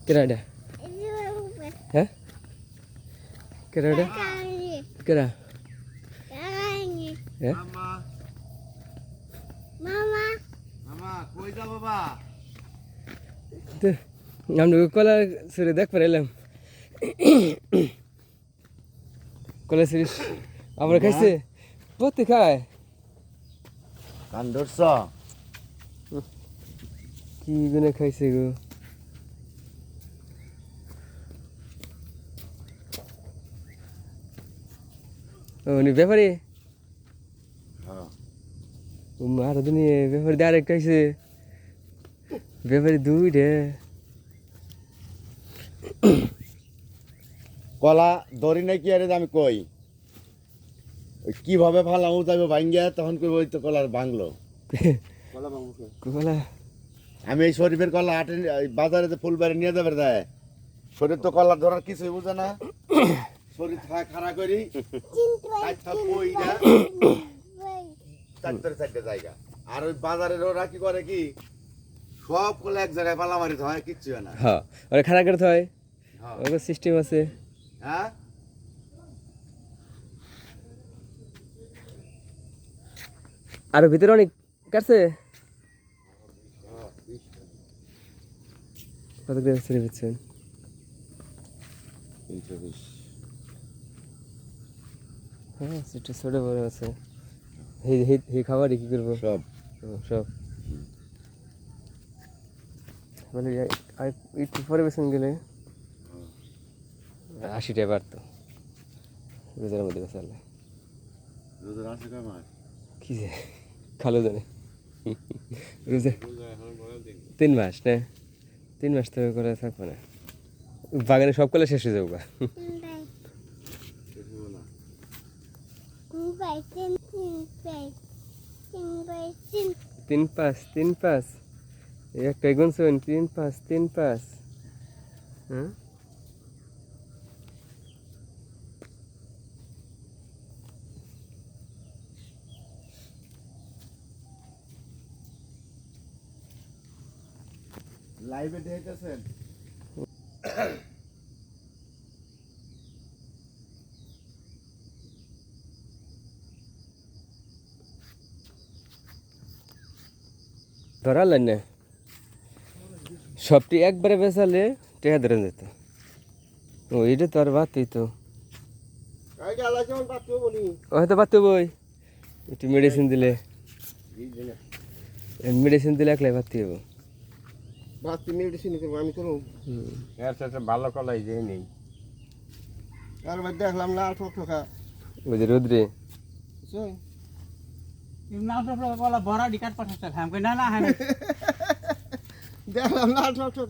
Kerada? Hah? Kerada? Kera? Ya? Mama, koi da baba? Tuh, আমরা কলা সরে দেখ পারলাম কলা সিরিজ আমরা খাইছে প্রত্যেক খায় কান ধরছ? কি গুনে খাইছে গো ও নি ব্যাপারে হ্যাঁ। ও মার দিনে ব্যাপারে ডাইরেক্ট খাইছে ব্যাপারে দুইটা কলা ধরি নাকি আরে আমি কই ওই কিভাবে ফালামু যাবে ভাঙ্গিয়া তখন কই ওই তো কলার ভাঙলো কলা আমি এই শরীফের কলা হাটে বাজারে যে ফুলবাড়ি নিয়ে যাবে দেয় শরীর তো কলা ধরার কিছুই বুঝে না শরীর খাড়া করি চারটে জায়গা আর ওই বাজারের ওরা কি করে কি সব কলা এক জায়গায় পালা মারি হয় কিচ্ছু হয় না হ্যাঁ ওরা খারাপ করতে হয় হ্যাঁ। ওর সিস্টেম আছে হ্যাঁ আর ভিতরে অনেক কাটছে কত গ্রাম ছেড়ে দিচ্ছেন 320 হ্যাঁ সেটা ছোট বড় আছে এই খাবারই কি করবো সব সব মানে আর একটু পরে বেসন গেলে 80 টাকা বাড়তো রোজার মধ্যে বেসালে রোজার আছে কামার কি যে খালো জানে রোজা 3 মাস না 3 মাস তো করে থাকবো না বাগানে সব কলে শেষ হয়ে যাবো 3-5 একটা গুনছেন 3-5 হ্যাঁ লাইভে দেখতেছেন ধরালেন না সবটি একবারে বেসালে টেহা ধরে যেত ও এটা তো আর বাতই তো হয়তো বাত বই একটু মেডিসিন দিলে একলাই বাতি হবো ভালো কলাই যে নেই দেখলাম লাল ঠোকা ওই যে রোদ্রে কলা বড় ডিকাট পাঠাচ্ছে না না দেখলাম লাল ঠোকা